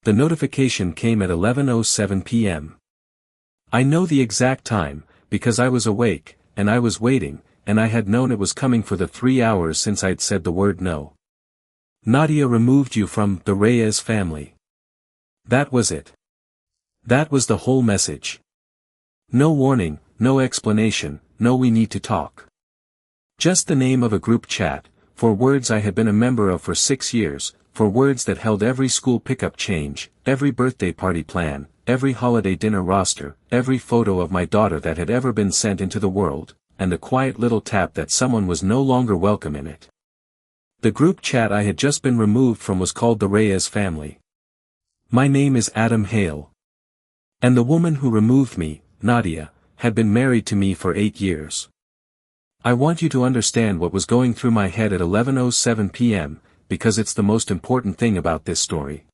The notification came at 11:07 p.m. I know the exact time, because I was awake, and I was waiting, and I had known it was coming for the 3 hours since I'd said the word no. Nadia removed you from the Reyes family. That was it. That was the whole message. No warning, no explanation, no we need to talk. Just the name of a group chat, for words I had been a member of for 6 years, for words that held every school pickup change, every birthday party plan, every holiday dinner roster, every photo of my daughter that had ever been sent into the world, and the quiet little tap that someone was no longer welcome in it. The group chat I had just been removed from was called the Reyes family. My name is Adam Hale. And the woman who removed me, Nadia, had been married to me for 8 years. I want you to understand what was going through my head at 11:07 p.m., because it's the most important thing about this story.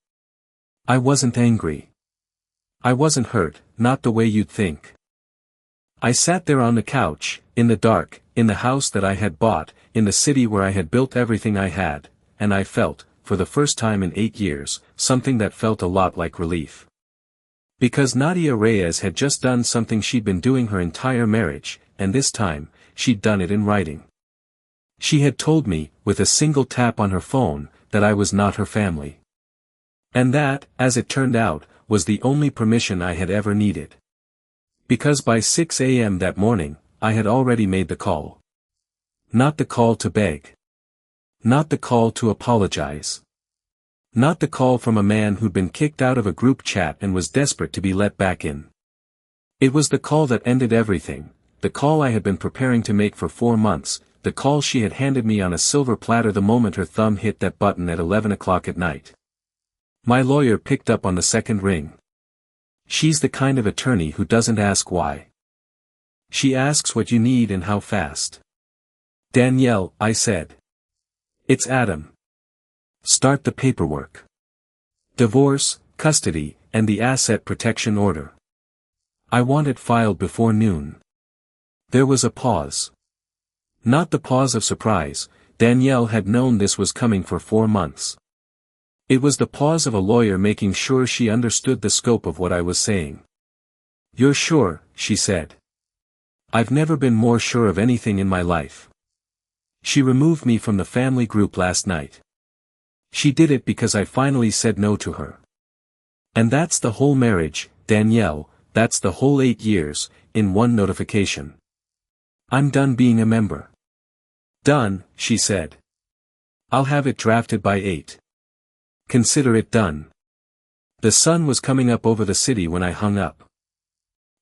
I wasn't angry. I wasn't hurt, not the way you'd think. I sat there on the couch, in the dark, in the house that I had bought, in the city where I had built everything I had, and I felt, for the first time in 8 years, something that felt a lot like relief. Because Nadia Reyes had just done something she'd been doing her entire marriage, and this time, she'd done it in writing. She had told me, with a single tap on her phone, that I was not her family. And that, as it turned out, was the only permission I had ever needed. Because by 6 a.m. that morning, I had already made the call. Not the call to beg. Not the call to apologize. Not the call from a man who'd been kicked out of a group chat and was desperate to be let back in. It was the call that ended everything, the call I had been preparing to make for 4 months, the call she had handed me on a silver platter the moment her thumb hit that button at 11 o'clock at night. My lawyer picked up on the second ring. She's the kind of attorney who doesn't ask why. She asks what you need and how fast. Danielle, I said. It's Adam. Start the paperwork. Divorce, custody, and the asset protection order. I want it filed before noon. There was a pause. Not the pause of surprise, Danielle had known this was coming for 4 months. It was the pause of a lawyer making sure she understood the scope of what I was saying. You're sure, she said. I've never been more sure of anything in my life. She removed me from the family group last night. She did it because I finally said no to her. And that's the whole marriage, Danielle, that's the whole 8 years, in one notification. I'm done being a member. Done, she said. I'll have it drafted by 8. Consider it done. The sun was coming up over the city when I hung up.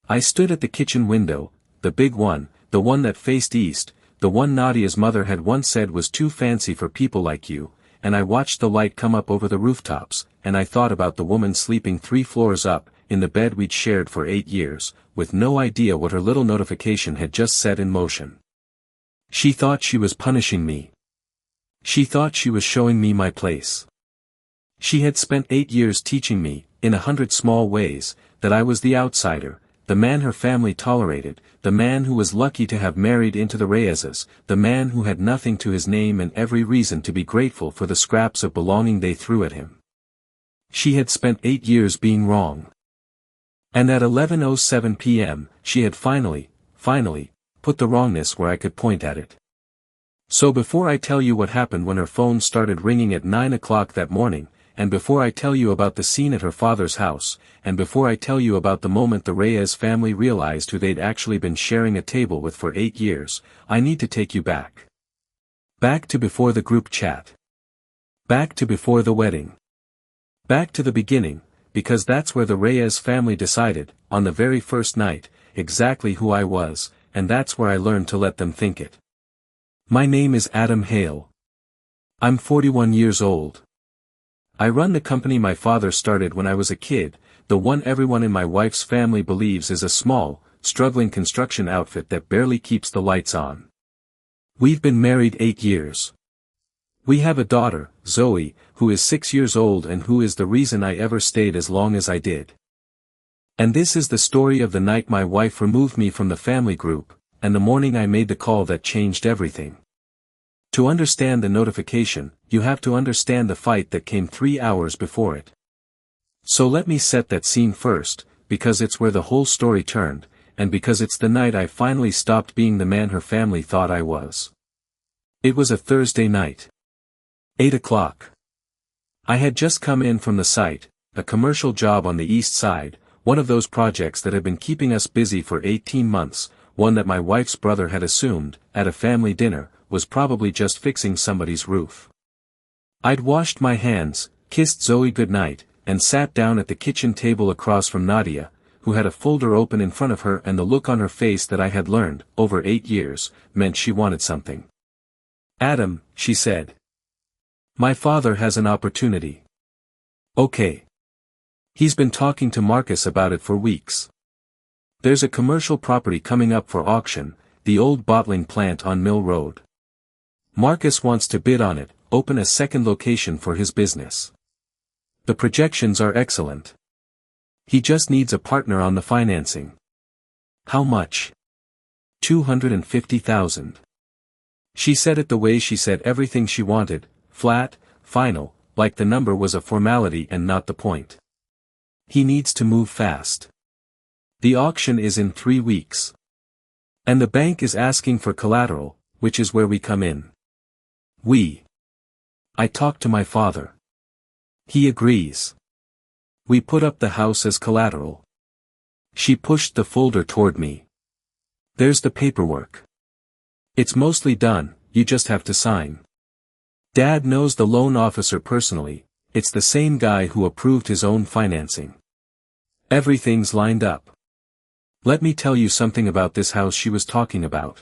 I stood at the kitchen window, the big one, the one that faced east, the one Nadia's mother had once said was too fancy for people like you, and I watched the light come up over the rooftops, and I thought about the woman sleeping 3 floors up, in the bed we'd shared for 8 years, with no idea what her little notification had just set in motion. She thought she was punishing me. She thought she was showing me my place. She had spent 8 years teaching me, in 100 small ways, that I was the outsider, the man her family tolerated, the man who was lucky to have married into the Reyeses, the man who had nothing to his name and every reason to be grateful for the scraps of belonging they threw at him. She had spent 8 years being wrong. And at 11:07 p.m., she had finally, put the wrongness where I could point at it. So before I tell you what happened when her phone started ringing at 9 o'clock that morning, and before I tell you about the scene at her father's house, and before I tell you about the moment the Reyes family realized who they'd actually been sharing a table with for 8 years, I need to take you back. Back to before the group chat. Back to before the wedding. Back to the beginning, because that's where the Reyes family decided, on the very first night, exactly who I was, and that's where I learned to let them think it. My name is Adam Hale. I'm 41 years old. I run the company my father started when I was a kid, the one everyone in my wife's family believes is a small, struggling construction outfit that barely keeps the lights on. We've been married 8 years. We have a daughter, Zoe, who is 6 years old and who is the reason I ever stayed as long as I did. And this is the story of the night my wife removed me from the family group, and the morning I made the call that changed everything. To understand the notification, you have to understand the fight that came 3 hours before it. So let me set that scene first, because it's where the whole story turned, and because it's the night I finally stopped being the man her family thought I was. It was a Thursday night. 8 o'clock. I had just come in from the site, a commercial job on the east side, one of those projects that had been keeping us busy for 18 months, one that my wife's brother had assumed, at a family dinner, was probably just fixing somebody's roof. I'd washed my hands, kissed Zoe goodnight, and sat down at the kitchen table across from Nadia, who had a folder open in front of her, and the look on her face that I had learned, over 8 years, meant she wanted something. "Adam," she said. "My father has an opportunity." "Okay." "He's been talking to Marcus about it for weeks. There's a commercial property coming up for auction, the old bottling plant on Mill Road. Marcus wants to bid on it, open a second location for his business. The projections are excellent. He just needs a partner on the financing." "How much?" $250,000. She said it the way she said everything she wanted, flat, final, like the number was a formality and not the point. "He needs to move fast. The auction is in 3 weeks. And the bank is asking for collateral, which is where we come in." I talked to my father. He agrees. We put up the house as collateral." She pushed the folder toward me. "There's the paperwork. It's mostly done, you just have to sign. Dad knows the loan officer personally, it's the same guy who approved his own financing. Everything's lined up. Let me tell you something about this house she was talking about.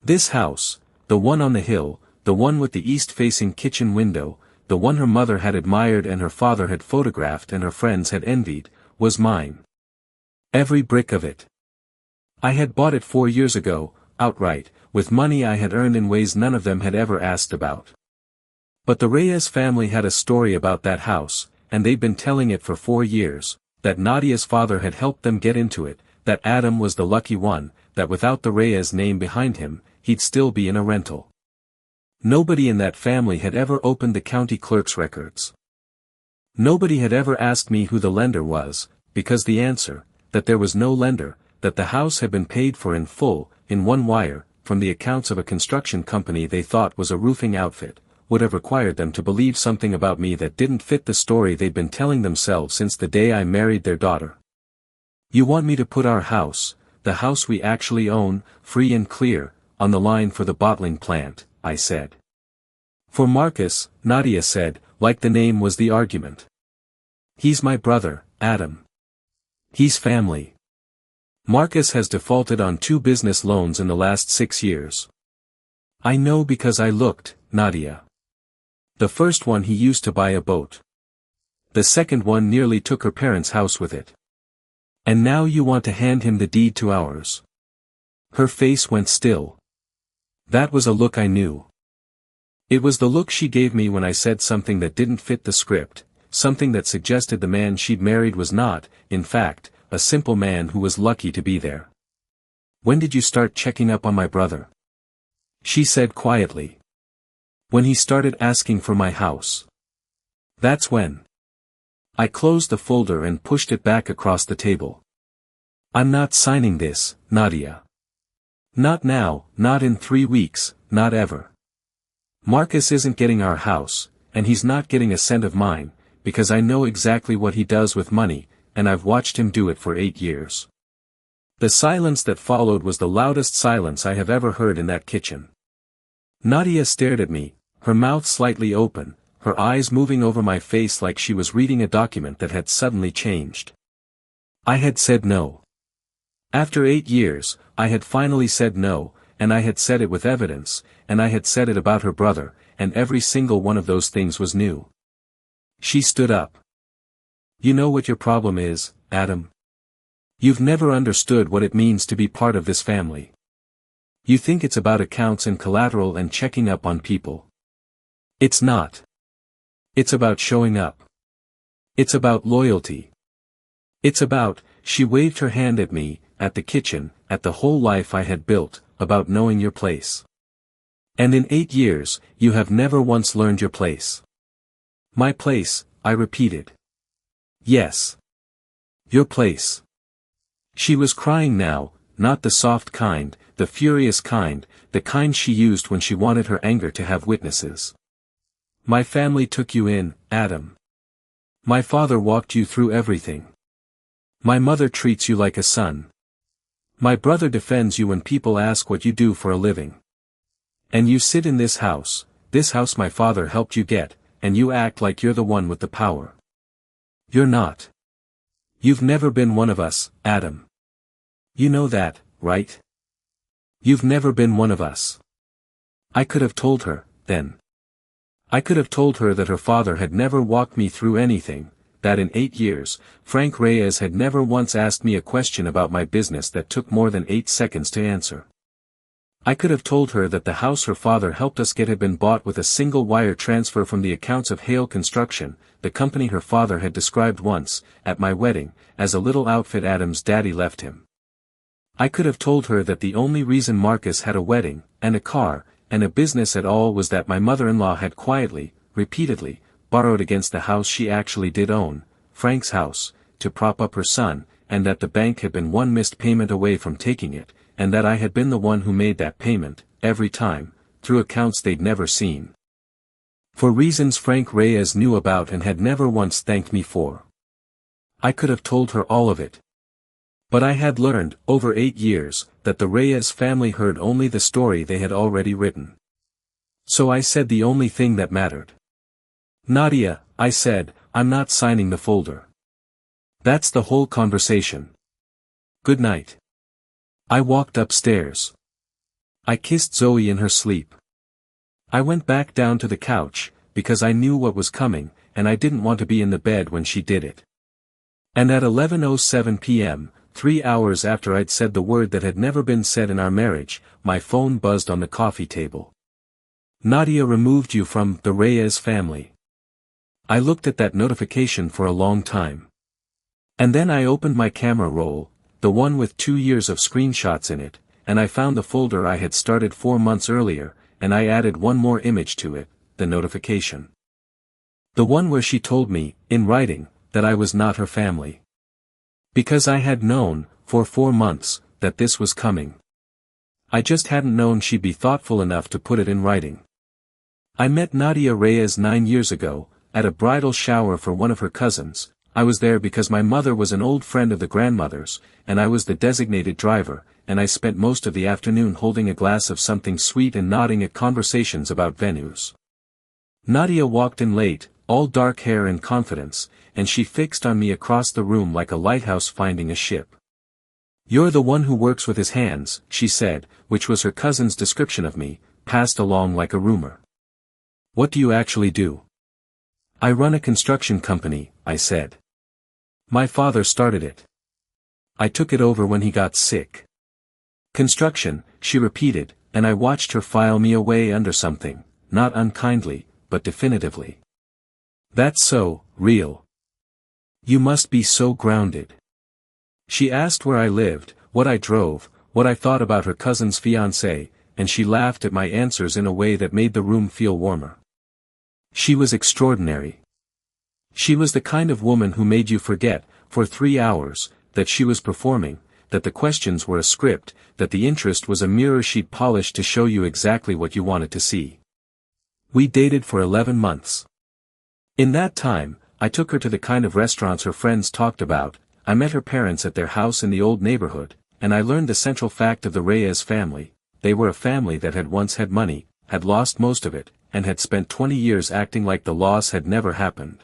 This house, the one on the hill, the one with the east-facing kitchen window, the one her mother had admired and her father had photographed and her friends had envied, was mine. Every brick of it. I had bought it 4 years ago, outright, with money I had earned in ways none of them had ever asked about. But the Reyes family had a story about that house, and they'd been telling it for 4 years, that Nadia's father had helped them get into it, that Adam was the lucky one, that without the Reyes name behind him, he'd still be in a rental. Nobody in that family had ever opened the county clerk's records. Nobody had ever asked me who the lender was, because the answer, that there was no lender, that the house had been paid for in full, in one wire, from the accounts of a construction company they thought was a roofing outfit, would have required them to believe something about me that didn't fit the story they'd been telling themselves since the day I married their daughter. "You want me to put our house, the house we actually own, free and clear, on the line for the bottling plant," I said. "For Marcus," Nadia said, like the name was the argument. "He's my brother, Adam. He's family. Marcus has defaulted on 2 business loans in the last 6 years. I know because I looked, Nadia. The first one he used to buy a boat. The second one nearly took her parents' house with it. And now you want to hand him the deed to ours." Her face went still. That was a look I knew. It was the look she gave me when I said something that didn't fit the script, something that suggested the man she'd married was not, in fact, a simple man who was lucky to be there. "When did you start checking up on my brother?" she said quietly. "When he started asking for my house. That's when." I closed the folder and pushed it back across the table. "I'm not signing this, Nadia. Not now, not in 3 weeks, not ever. Marcus isn't getting our house, and he's not getting a cent of mine, because I know exactly what he does with money, and I've watched him do it for 8 years." The silence that followed was the loudest silence I have ever heard in that kitchen. Nadia stared at me, her mouth slightly open, her eyes moving over my face like she was reading a document that had suddenly changed. I had said no. After 8 years, I had finally said no, and I had said it with evidence, and I had said it about her brother, and every single one of those things was new. She stood up. "You know what your problem is, Adam? You've never understood what it means to be part of this family. You think it's about accounts and collateral and checking up on people. It's not. It's about showing up. It's about loyalty. It's about," she waved her hand at me, at the kitchen, at the whole life I had built, "about knowing your place. And in 8 years, you have never once learned your place." "My place," I repeated. Yes. Your place. She was crying now, not the soft kind, the furious kind, the kind she used when she wanted her anger to have witnesses. My family took you in, Adam. My father walked you through everything. My mother treats you like a son. My brother defends you when people ask what you do for a living. And you sit in this house my father helped you get, and you act like you're the one with the power. You're not. You've never been one of us, Adam. You know that, right? You've never been one of us. I could have told her, then. I could have told her that her father had never walked me through anything, that in 8 years, Frank Reyes had never once asked me a question about my business that took more than 8 seconds to answer. I could have told her that the house her father helped us get had been bought with a single wire transfer from the accounts of Hale Construction, the company her father had described once, at my wedding, as a little outfit Adam's daddy left him. I could have told her that the only reason Marcus had a wedding, and a car, and a business at all was that my mother-in-law had quietly, repeatedly, borrowed against the house she actually did own, Frank's house, to prop up her son, and that the bank had been one missed payment away from taking it, and that I had been the one who made that payment, every time, through accounts they'd never seen. For reasons Frank Reyes knew about and had never once thanked me for. I could have told her all of it. But I had learned, over 8 years, that the Reyes family heard only the story they had already written. So I said the only thing that mattered. Nadia, I said, I'm not signing the folder. That's the whole conversation. Good night. I walked upstairs. I kissed Zoe in her sleep. I went back down to the couch, because I knew what was coming, and I didn't want to be in the bed when she did it. And at 11:07 p.m., 3 hours after I'd said the word that had never been said in our marriage, my phone buzzed on the coffee table. Nadia removed you from the Reyes family. I looked at that notification for a long time. And then I opened my camera roll, the one with 2 years of screenshots in it, and I found the folder I had started 4 months earlier, and I added one more image to it, the notification. The one where she told me, in writing, that I was not her family. Because I had known, for 4 months, that this was coming. I just hadn't known she'd be thoughtful enough to put it in writing. I met Nadia Reyes 9 years ago, at a bridal shower for one of her cousins. I was there because my mother was an old friend of the grandmother's, and I was the designated driver, and I spent most of the afternoon holding a glass of something sweet and nodding at conversations about venues. Nadia walked in late, all dark hair and confidence, and she fixed on me across the room like a lighthouse finding a ship. You're the one who works with his hands, she said, which was her cousin's description of me, passed along like a rumor. What do you actually do? I run a construction company, I said. My father started it. I took it over when he got sick. Construction, she repeated, and I watched her file me away under something, not unkindly, but definitively. That's so real. You must be so grounded. She asked where I lived, what I drove, what I thought about her cousin's fiancé, and she laughed at my answers in a way that made the room feel warmer. She was extraordinary. She was the kind of woman who made you forget, for 3 hours, that she was performing, that the questions were a script, that the interest was a mirror she'd polished to show you exactly what you wanted to see. We dated for 11 months. In that time, I took her to the kind of restaurants her friends talked about, I met her parents at their house in the old neighborhood, and I learned the central fact of the Reyes family. They were a family that had once had money, had lost most of it, and had spent 20 years acting like the loss had never happened.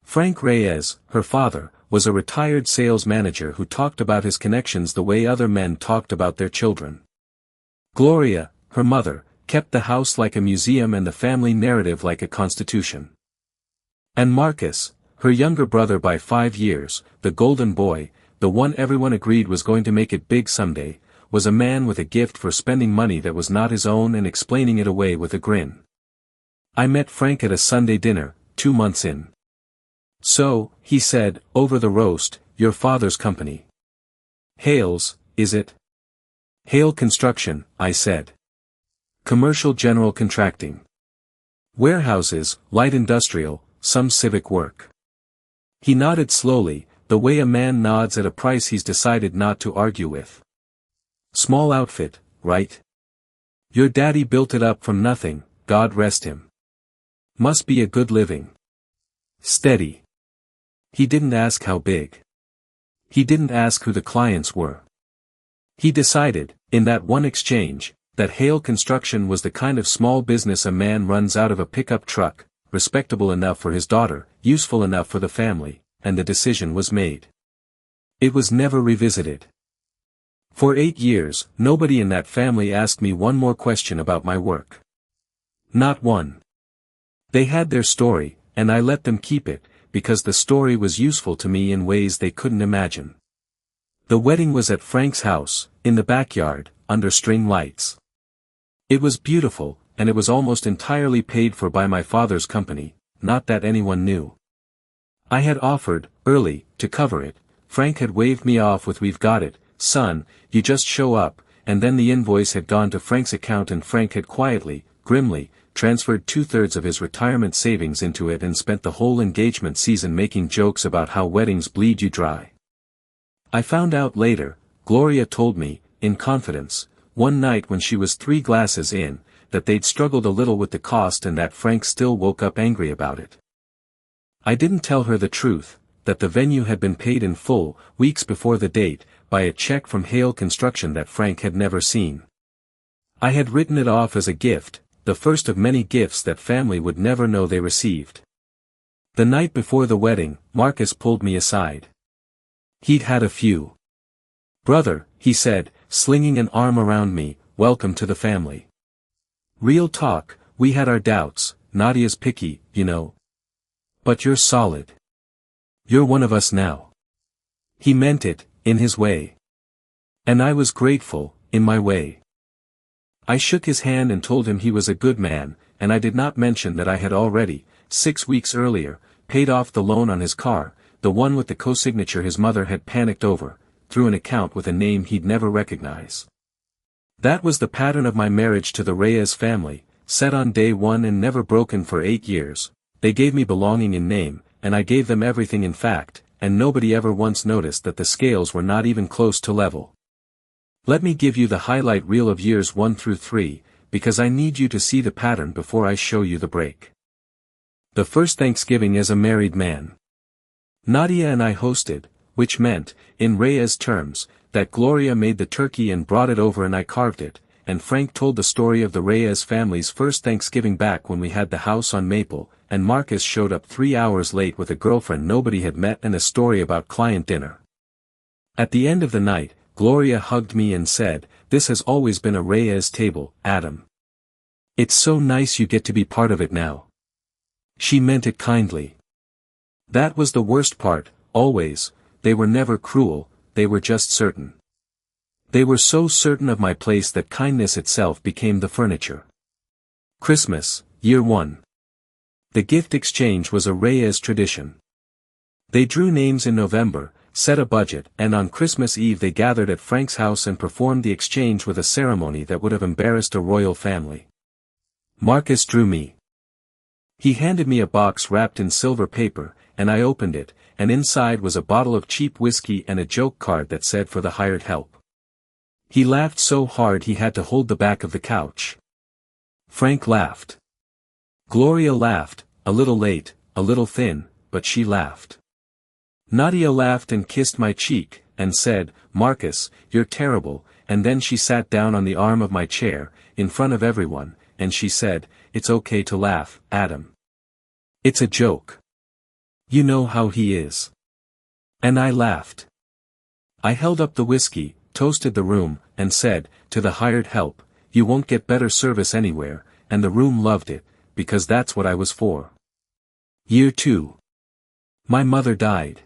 Frank Reyes, her father, was a retired sales manager who talked about his connections the way other men talked about their children. Gloria, her mother, kept the house like a museum and the family narrative like a constitution. And Marcus, her younger brother by 5 years, the golden boy, the one everyone agreed was going to make it big someday, was a man with a gift for spending money that was not his own and explaining it away with a grin. I met Frank at a Sunday dinner, 2 months in. So, he said, over the roast, your father's company. Hale's, is it? Hale Construction, I said. Commercial general contracting. Warehouses, light industrial, some civic work. He nodded slowly, the way a man nods at a price he's decided not to argue with. Small outfit, right? Your daddy built it up from nothing, God rest him. Must be a good living. Steady. He didn't ask how big. He didn't ask who the clients were. He decided, in that one exchange, that Hale Construction was the kind of small business a man runs out of a pickup truck, respectable enough for his daughter, useful enough for the family, and the decision was made. It was never revisited. For 8 years, nobody in that family asked me one more question about my work. Not one. They had their story, and I let them keep it, because the story was useful to me in ways they couldn't imagine. The wedding was at Frank's house, in the backyard, under string lights. It was beautiful, and it was almost entirely paid for by my father's company, not that anyone knew. I had offered, early, to cover it. Frank had waved me off with "We've got it, son, you just show up," and then the invoice had gone to Frank's account and Frank had quietly, grimly, transferred 2/3 of his retirement savings into it and spent the whole engagement season making jokes about how weddings bleed you dry. I found out later, Gloria told me, in confidence, one night when she was 3 glasses in, that they'd struggled a little with the cost and that Frank still woke up angry about it. I didn't tell her the truth, that the venue had been paid in full, weeks before the date, by a check from Hale Construction that Frank had never seen. I had written it off as a gift, the first of many gifts that family would never know they received. The night before the wedding, Marcus pulled me aside. He'd had a few. "Brother," he said, slinging an arm around me, "welcome to the family. Real talk, we had our doubts, Nadia's picky, you know. But you're solid. You're one of us now." He meant it, in his way. And I was grateful, in my way. I shook his hand and told him he was a good man, and I did not mention that I had already, 6 weeks earlier, paid off the loan on his car, the one with the co-signature his mother had panicked over, through an account with a name he'd never recognize. That was the pattern of my marriage to the Reyes family, set on day one and never broken for 8 years. They gave me belonging in name, and I gave them everything in fact, and nobody ever once noticed that the scales were not even close to level. Let me give you the highlight reel of years 1 through 3, because I need you to see the pattern before I show you the break. The first Thanksgiving as a married man. Nadia and I hosted, which meant, in Reyes terms, that Gloria made the turkey and brought it over and I carved it, and Frank told the story of the Reyes family's first Thanksgiving back when we had the house on Maple, and Marcus showed up 3 hours late with a girlfriend nobody had met and a story about client dinner. At the end of the night, Gloria hugged me and said, "This has always been a Reyes table, Adam. It's so nice you get to be part of it now." She meant it kindly. That was the worst part, always. They were never cruel, they were just certain. They were so certain of my place that kindness itself became the furniture. Christmas, year 1. The gift exchange was a Reyes tradition. They drew names in November, set a budget, and on Christmas Eve they gathered at Frank's house and performed the exchange with a ceremony that would have embarrassed a royal family. Marcus drew me. He handed me a box wrapped in silver paper, and I opened it, and inside was a bottle of cheap whiskey and a joke card that said "For the hired help." He laughed so hard he had to hold the back of the couch. Frank laughed. Gloria laughed, a little late, a little thin, but she laughed. Nadia laughed and kissed my cheek, and said, "Marcus, you're terrible," and then she sat down on the arm of my chair, in front of everyone, and she said, "It's okay to laugh, Adam. It's a joke. You know how he is." And I laughed. I held up the whiskey, toasted the room, and said, "To the hired help, you won't get better service anywhere," and the room loved it, because that's what I was for. Year 2. My mother died.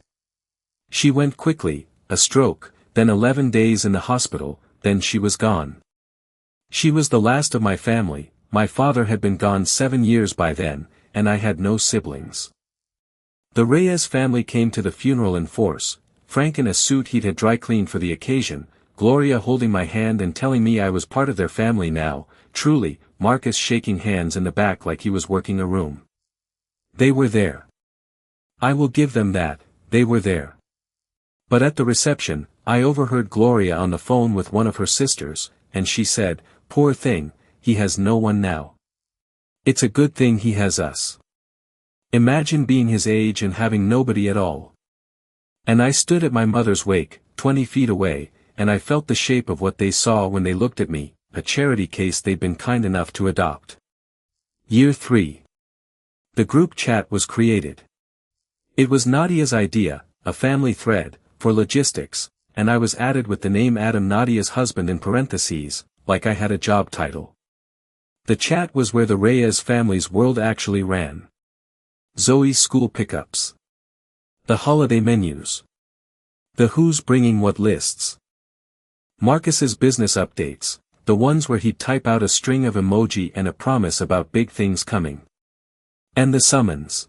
She went quickly, a stroke, then 11 days in the hospital, then she was gone. She was the last of my family. My father had been gone 7 years by then, and I had no siblings. The Reyes family came to the funeral in force, Frank in a suit he'd had dry cleaned for the occasion, Gloria holding my hand and telling me I was part of their family now, truly, Marcus shaking hands in the back like he was working a room. They were there. I will give them that, they were there. But at the reception, I overheard Gloria on the phone with one of her sisters, and she said, "Poor thing, he has no one now. It's a good thing he has us. Imagine being his age and having nobody at all." And I stood at my mother's wake, 20 feet away, and I felt the shape of what they saw when they looked at me, a charity case they'd been kind enough to adopt. Year 3. The group chat was created. It was Nadia's idea, a family thread, for logistics, and I was added with the name Adam, Nadia's husband, in parentheses, like I had a job title. The chat was where the Reyes family's world actually ran. Zoe's school pickups. The holiday menus. The who's bringing what lists. Marcus's business updates, the ones where he'd type out a string of emoji and a promise about big things coming. And the summons.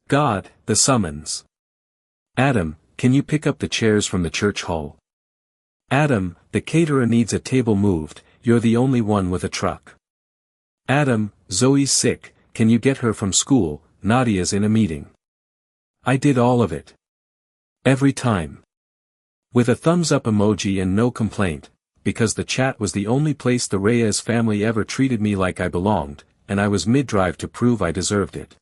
God, the summons. Adam, can you pick up the chairs from the church hall? Adam, the caterer needs a table moved, you're the only one with a truck. Adam, Zoe's sick, can you get her from school, Nadia's in a meeting. I did all of it. Every time. With a thumbs up emoji and no complaint, because the chat was the only place the Reyes family ever treated me like I belonged, and I was mid-drive to prove I deserved it.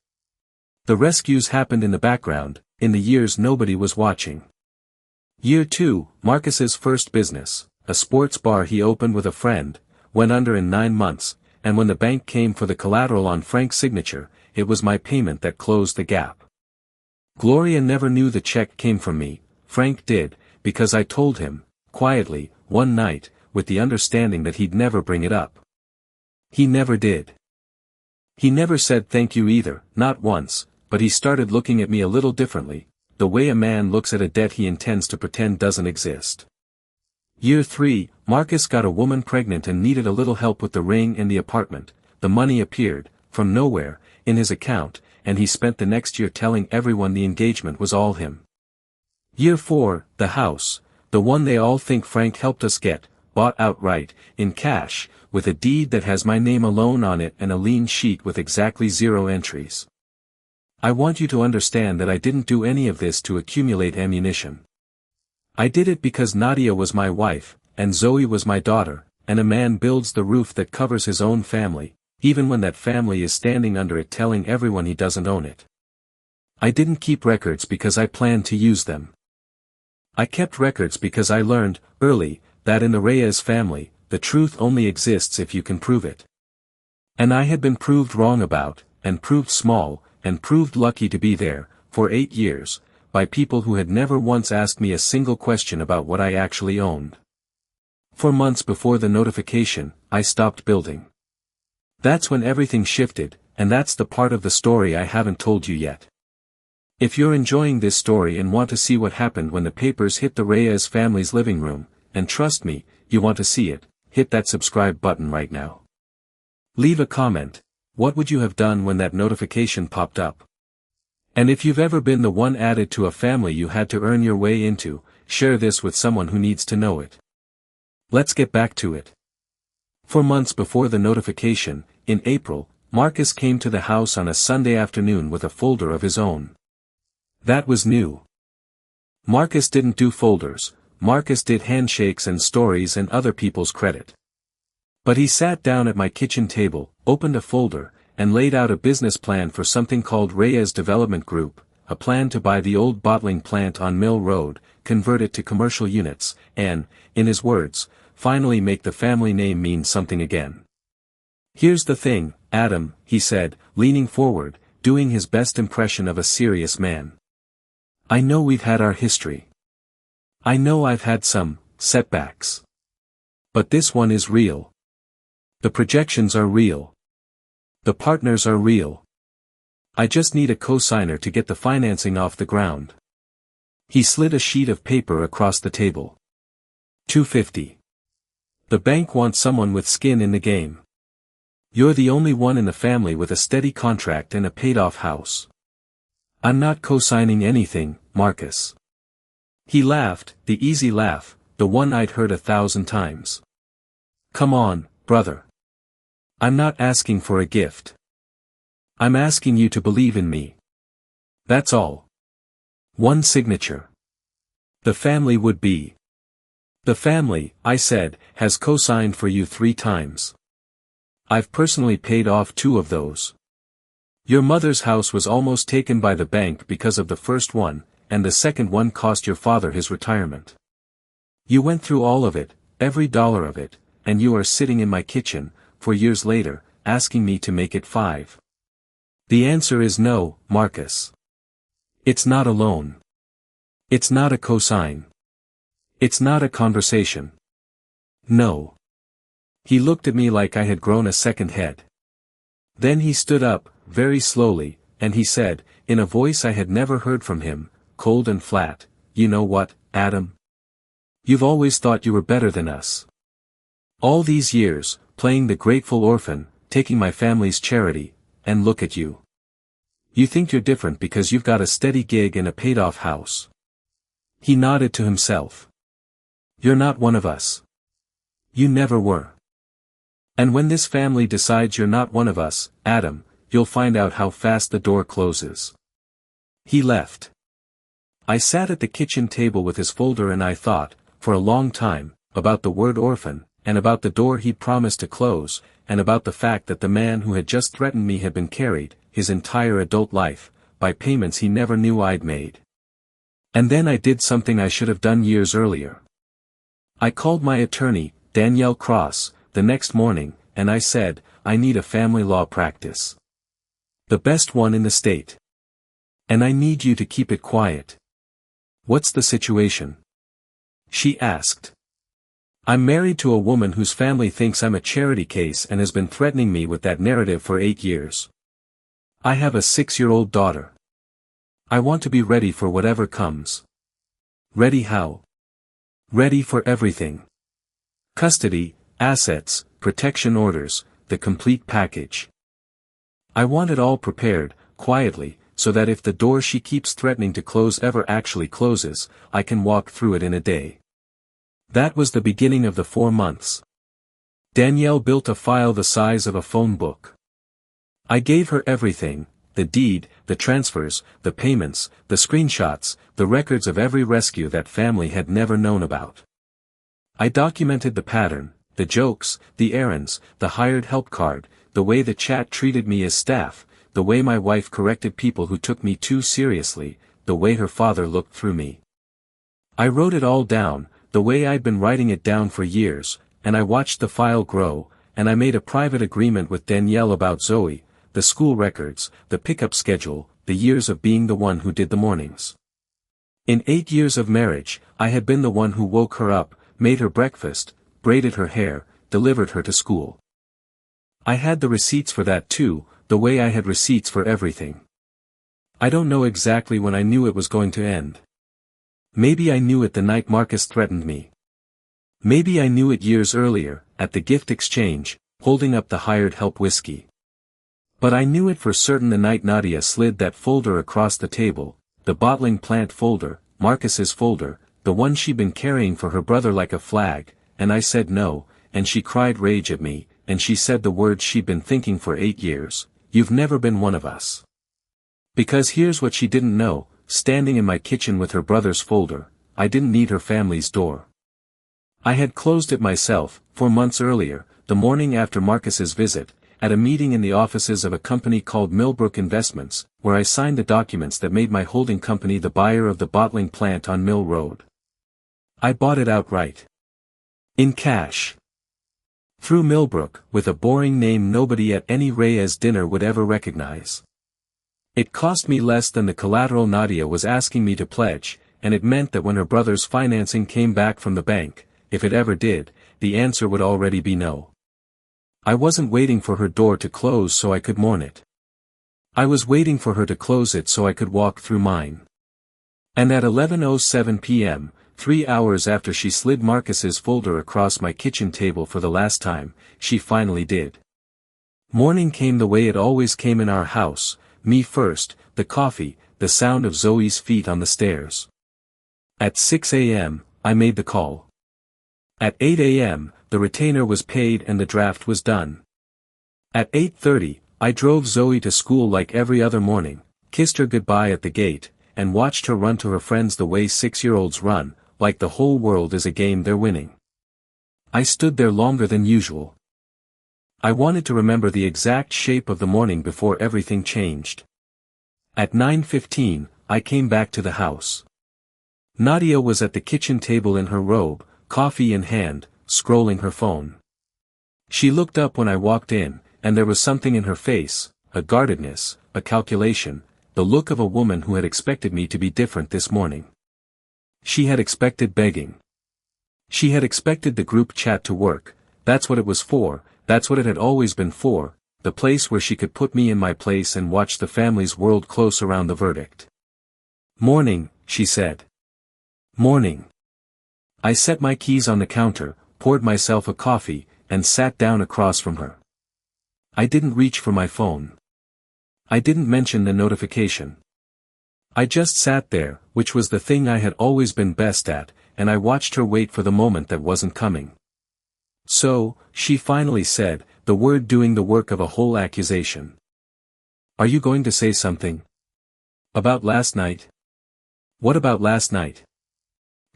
The rescues happened in the background, in the years nobody was watching. Year 2, Marcus's first business, a sports bar he opened with a friend, went under in 9 months, and when the bank came for the collateral on Frank's signature, it was my payment that closed the gap. Gloria never knew the check came from me, Frank did, because I told him, quietly, one night, with the understanding that he'd never bring it up. He never did. He never said thank you either, not once, but he started looking at me a little differently, the way a man looks at a debt he intends to pretend doesn't exist. Year 3, Marcus got a woman pregnant and needed a little help with the ring and the apartment. The money appeared, from nowhere, in his account, and he spent the next year telling everyone the engagement was all him. Year 4, the house, the one they all think Frank helped us get, bought outright, in cash, with a deed that has my name alone on it and a lien sheet with exactly 0 entries. I want you to understand that I didn't do any of this to accumulate ammunition. I did it because Nadia was my wife, and Zoe was my daughter, and a man builds the roof that covers his own family, even when that family is standing under it telling everyone he doesn't own it. I didn't keep records because I planned to use them. I kept records because I learned, early, that in the Reyes family, the truth only exists if you can prove it. And I had been proved wrong about, and proved small, and proved lucky to be there, for 8 years, by people who had never once asked me a single question about what I actually owned. For months before the notification, I stopped building. That's when everything shifted, and that's the part of the story I haven't told you yet. If you're enjoying this story and want to see what happened when the papers hit the Reyes family's living room, and trust me, you want to see it, hit that subscribe button right now. Leave a comment. What would you have done when that notification popped up? And if you've ever been the one added to a family you had to earn your way into, share this with someone who needs to know it. Let's get back to it. For months before the notification, in April, Marcus came to the house on a Sunday afternoon with a folder of his own. That was new. Marcus didn't do folders, Marcus did handshakes and stories and other people's credit. But he sat down at my kitchen table, opened a folder, and laid out a business plan for something called Reyes Development Group, a plan to buy the old bottling plant on Mill Road, convert it to commercial units, and, in his words, finally make the family name mean something again. Here's the thing, Adam, he said, leaning forward, doing his best impression of a serious man. I know we've had our history. I know I've had some setbacks. But this one is real. The projections are real. The partners are real. I just need a co-signer to get the financing off the ground. He slid a sheet of paper across the table. $250. The bank wants someone with skin in the game. You're the only one in the family with a steady contract and a paid-off house. I'm not co-signing anything, Marcus. He laughed, the easy laugh, the one I'd heard 1,000 times. Come on, brother. I'm not asking for a gift. I'm asking you to believe in me. That's all. One signature. The family would be. The family, I said, has co-signed for you 3 times. I've personally paid off 2 of those. Your mother's house was almost taken by the bank because of the first one, and the second one cost your father his retirement. You went through all of it, every dollar of it, and you are sitting in my kitchen, 4 years later, asking me to make it 5. The answer is no, Marcus. It's not a loan. It's not a cosign. It's not a conversation. No. He looked at me like I had grown a second head. Then he stood up, very slowly, and he said, in a voice I had never heard from him, cold and flat, "You know what, Adam? You've always thought you were better than us. All these years, playing the grateful orphan, taking my family's charity, and look at you. You think you're different because you've got a steady gig and a paid-off house." He nodded to himself. "You're not one of us. You never were. And when this family decides you're not one of us, Adam, you'll find out how fast the door closes." He left. I sat at the kitchen table with his folder and I thought, for a long time, about the word orphan, and about the door he'd promised to close, and about the fact that the man who had just threatened me had been carried, his entire adult life, by payments he never knew I'd made. And then I did something I should have done years earlier. I called my attorney, Danielle Cross, the next morning, and I said, "I need a family law practice. The best one in the state. And I need you to keep it quiet." "What's the situation?" she asked. "I'm married to a woman whose family thinks I'm a charity case and has been threatening me with that narrative for 8 years. I have a 6-year-old daughter. I want to be ready for whatever comes." "Ready how?" "Ready for everything. Custody, assets, protection orders, the complete package. I want it all prepared, quietly, so that if the door she keeps threatening to close ever actually closes, I can walk through it in a day." That was the beginning of the 4 months. Danielle built a file the size of a phone book. I gave her everything, the deed, the transfers, the payments, the screenshots, the records of every rescue that family had never known about. I documented the pattern, the jokes, the errands, the hired help card, the way the chat treated me as staff, the way my wife corrected people who took me too seriously, the way her father looked through me. I wrote it all down, the way I'd been writing it down for years, and I watched the file grow, and I made a private agreement with Danielle about Zoe, the school records, the pickup schedule, the years of being the one who did the mornings. In 8 years of marriage, I had been the one who woke her up, made her breakfast, braided her hair, delivered her to school. I had the receipts for that too, the way I had receipts for everything. I don't know exactly when I knew it was going to end. Maybe I knew it the night Marcus threatened me. Maybe I knew it years earlier, at the gift exchange, holding up the hired help whiskey. But I knew it for certain the night Nadia slid that folder across the table, the bottling plant folder, Marcus's folder, the one she'd been carrying for her brother like a flag, and I said no, and she cried rage at me, and she said the words she'd been thinking for 8 years, "You've never been one of us." Because here's what she didn't know, standing in my kitchen with her brother's folder, I didn't need her family's door. I had closed it myself, 4 months earlier, the morning after Marcus's visit, at a meeting in the offices of a company called Millbrook Investments, where I signed the documents that made my holding company the buyer of the bottling plant on Mill Road. I bought it outright. In cash. Through Millbrook, with a boring name nobody at any Reyes dinner would ever recognize. It cost me less than the collateral Nadia was asking me to pledge, and it meant that when her brother's financing came back from the bank, if it ever did, the answer would already be no. I wasn't waiting for her door to close so I could mourn it. I was waiting for her to close it so I could walk through mine. And at 11:07 p.m., 3 hours after she slid Marcus's folder across my kitchen table for the last time, she finally did. Morning came the way it always came in our house, me first, the coffee, the sound of Zoe's feet on the stairs. At 6 a.m., I made the call. At 8 a.m., the retainer was paid and the draft was done. At 8:30, I drove Zoe to school like every other morning, kissed her goodbye at the gate, and watched her run to her friends the way 6-year-olds run, like the whole world is a game they're winning. I stood there longer than usual. I wanted to remember the exact shape of the morning before everything changed. At 9:15, I came back to the house. Nadia was at the kitchen table in her robe, coffee in hand, scrolling her phone. She looked up when I walked in, and there was something in her face, a guardedness, a calculation, the look of a woman who had expected me to be different this morning. She had expected begging. She had expected the group chat to work. That's what it was for, that's what it had always been for, the place where she could put me in my place and watch the family's world close around the verdict. "Morning," she said. "Morning." I set my keys on the counter, poured myself a coffee, and sat down across from her. I didn't reach for my phone. I didn't mention the notification. I just sat there, which was the thing I had always been best at, and I watched her wait for the moment that wasn't coming. "So," she finally said, the word doing the work of a whole accusation. "Are you going to say something? About last night?" "What about last night?"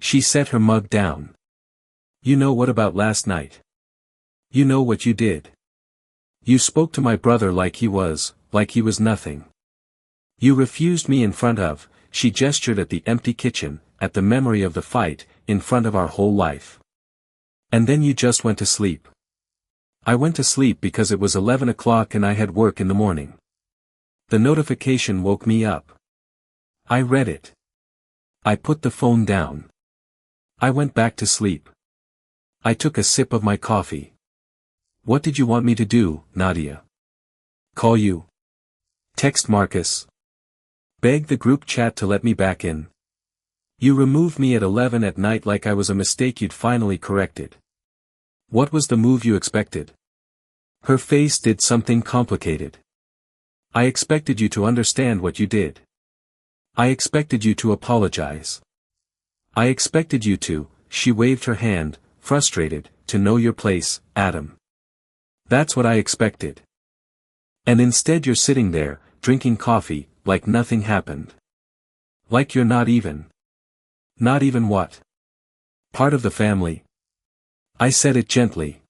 She set her mug down. "You know what about last night? You know what you did. You spoke to my brother like he was nothing. You refused me in front of," she gestured at the empty kitchen, "at the memory of the fight, in front of our whole life. And then you just went to sleep." "I went to sleep because it was 11 o'clock and I had work in the morning. The notification woke me up. I read it. I put the phone down. I went back to sleep. I took a sip of my coffee. What did you want me to do, Nadia? Call you? Text Marcus? Beg the group chat to let me back in? You removed me at 11 at night like I was a mistake you'd finally corrected. What was the move you expected?" Her face did something complicated. "I expected you to understand what you did. I expected you to apologize. I expected you to," she waved her hand, frustrated, "to know your place, Adam. That's what I expected. And instead you're sitting there, drinking coffee, like nothing happened. Like you're not even. Not even what? Part of the family." I said it gently.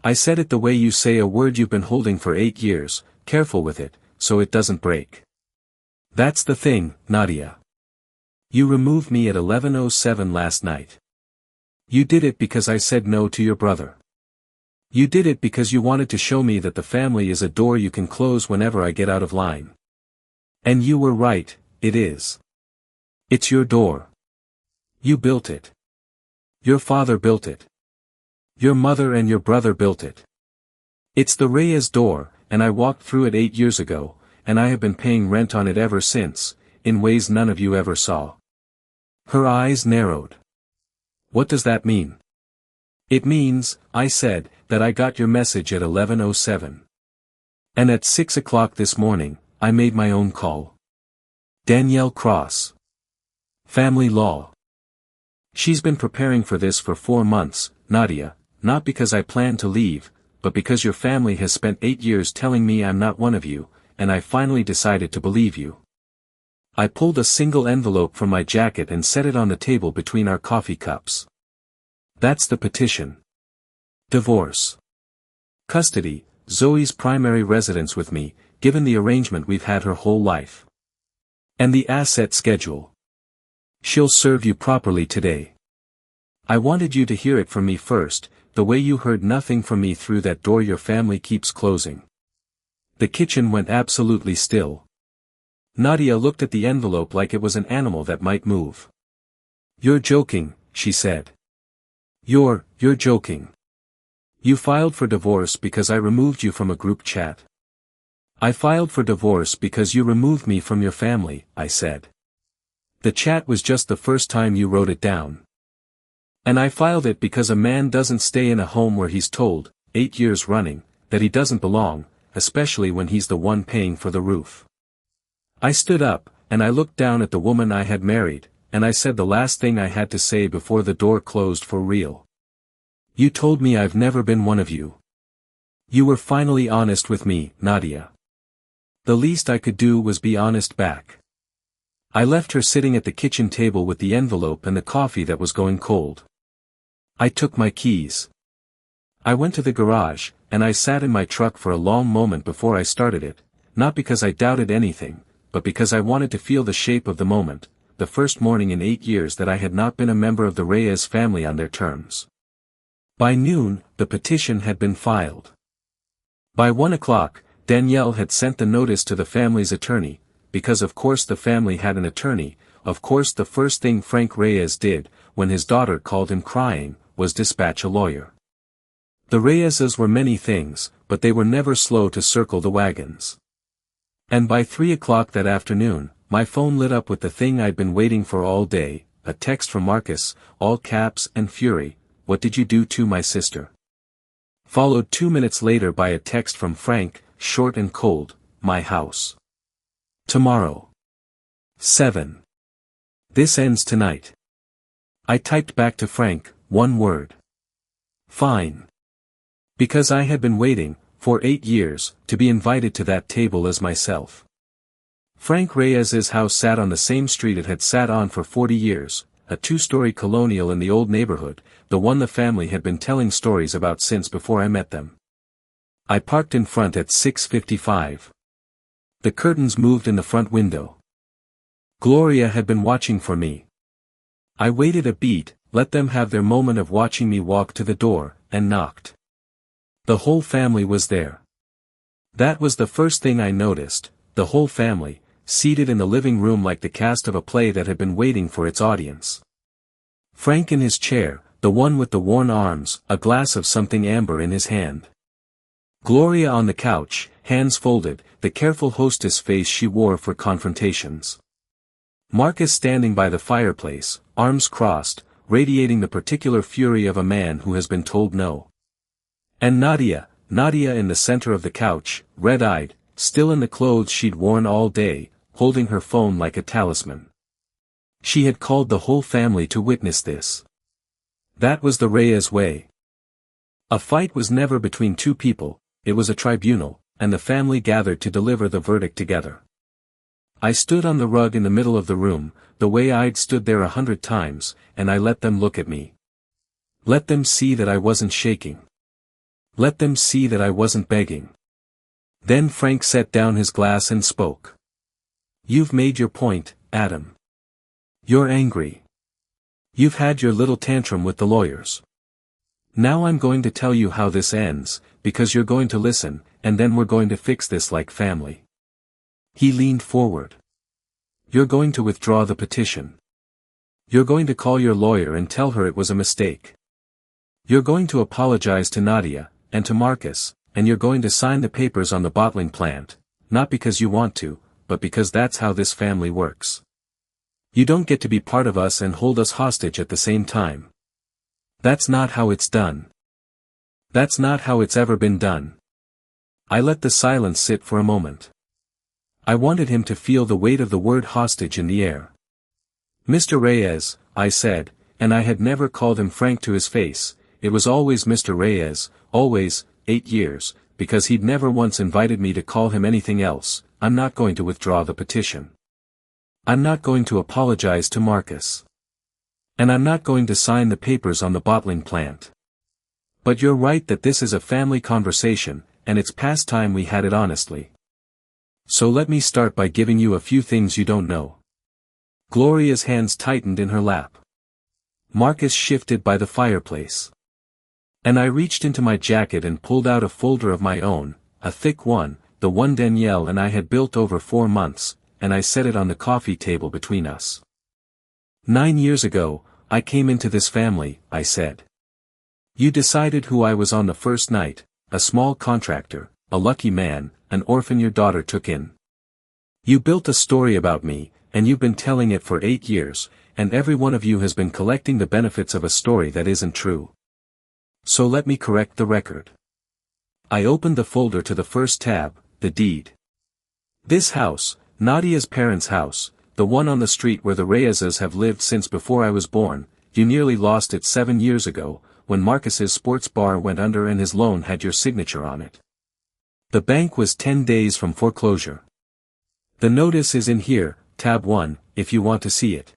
I said it the way you say a word you've been holding for 8 years, careful with it, so it doesn't break. "That's the thing, Nadia. You removed me at 11:07 last night. You did it because I said no to your brother. You did it because you wanted to show me that the family is a door you can close whenever I get out of line. And you were right, it is. It's your door. You built it. Your father built it. Your mother and your brother built it. It's the Reyes door, and I walked through it 8 years ago, and I have been paying rent on it ever since, in ways none of you ever saw." Her eyes narrowed. "What does that mean?" "It means," I said, "that I got your message at 11:07. And at 6 o'clock this morning, I made my own call. Danielle Cross. Family law. She's been preparing for this for 4 months, Nadia, not because I plan to leave, but because your family has spent 8 years telling me I'm not one of you, and I finally decided to believe you." I pulled a single envelope from my jacket and set it on the table between our coffee cups. "That's the petition. Divorce. Custody, Zoe's primary residence with me, given the arrangement we've had her whole life. And the asset schedule. She'll serve you properly today. I wanted you to hear it from me first, the way you heard nothing from me through that door your family keeps closing." The kitchen went absolutely still. Nadia looked at the envelope like it was an animal that might move. "You're joking," she said. You're joking. You filed for divorce because I removed you from a group chat." "I filed for divorce because you removed me from your family," I said. "The chat was just the first time you wrote it down. And I filed it because a man doesn't stay in a home where he's told, 8 years running, that he doesn't belong, especially when he's the one paying for the roof." I stood up, and I looked down at the woman I had married, and I said the last thing I had to say before the door closed for real. "You told me I've never been one of you. You were finally honest with me, Nadia. The least I could do was be honest back. I left her sitting at the kitchen table with the envelope and the coffee that was going cold. I took my keys. I went to the garage, and I sat in my truck for a long moment before I started it, not because I doubted anything, but because I wanted to feel the shape of the moment, the first morning in 8 years that I had not been a member of the Reyes family on their terms. By noon, the petition had been filed. By 1 o'clock, Danielle had sent the notice to the family's attorney, because of course the family had an attorney. Of course the first thing Frank Reyes did, when his daughter called him crying, was dispatch a lawyer. The Reyeses were many things, but they were never slow to circle the wagons. And by 3 o'clock that afternoon, my phone lit up with the thing I'd been waiting for all day, a text from Marcus, all caps and fury, "What did you do to my sister?" Followed 2 minutes later by a text from Frank, short and cold, "My house. Tomorrow. 7. This ends tonight." I typed back to Frank, one word. Fine. Because I had been waiting, for 8 years, to be invited to that table as myself. Frank Reyes's house sat on the same street it had sat on for 40 years, a 2-story colonial in the old neighborhood, the one the family had been telling stories about since before I met them. I parked in front at 6:55. The curtains moved in the front window. Gloria had been watching for me. I waited a beat, let them have their moment of watching me walk to the door, and knocked. The whole family was there. That was the first thing I noticed, the whole family, seated in the living room like the cast of a play that had been waiting for its audience. Frank in his chair, the one with the worn arms, a glass of something amber in his hand. Gloria on the couch, hands folded, the careful hostess face she wore for confrontations. Marcus standing by the fireplace, arms crossed, radiating the particular fury of a man who has been told no. And Nadia in the center of the couch, red-eyed, still in the clothes she'd worn all day, holding her phone like a talisman. She had called the whole family to witness this. That was the Reyes way. A fight was never between two people, it was a tribunal, and the family gathered to deliver the verdict together. I stood on the rug in the middle of the room, the way I'd stood there 100 times, and I let them look at me. Let them see that I wasn't shaking. Let them see that I wasn't begging. Then Frank set down his glass and spoke. "You've made your point, Adam. You're angry. You've had your little tantrum with the lawyers. Now I'm going to tell you how this ends, because you're going to listen, and then we're going to fix this like family." He leaned forward. "You're going to withdraw the petition. You're going to call your lawyer and tell her it was a mistake. You're going to apologize to Nadia, and to Marcus, and you're going to sign the papers on the bottling plant, not because you want to, but because that's how this family works. You don't get to be part of us and hold us hostage at the same time. That's not how it's done. That's not how it's ever been done." I let the silence sit for a moment. I wanted him to feel the weight of the word hostage in the air. "Mr. Reyes," I said, and I had never called him Frank to his face, it was always Mr. Reyes, always, 8 years, because he'd never once invited me to call him anything else. "I'm not going to withdraw the petition. I'm not going to apologize to Marcus. And I'm not going to sign the papers on the bottling plant. But you're right that this is a family conversation, and it's past time we had it honestly. So let me start by giving you a few things you don't know." Gloria's hands tightened in her lap. Marcus shifted by the fireplace. And I reached into my jacket and pulled out a folder of my own, a thick one, the one Danielle and I had built over 4 months, and I set it on the coffee table between us. 9 years ago, I came into this family, I said. You decided who I was on the first night, a small contractor, a lucky man, an orphan your daughter took in. You built a story about me, and you've been telling it for 8 years, and every one of you has been collecting the benefits of a story that isn't true. So let me correct the record. I opened the folder to the first tab, the deed. This house, Nadia's parents' house, the one on the street where the Reyeses have lived since before I was born, you nearly lost it 7 years ago, when Marcus's sports bar went under and his loan had your signature on it. The bank was 10 days from foreclosure. The notice is in here, tab 1, if you want to see it.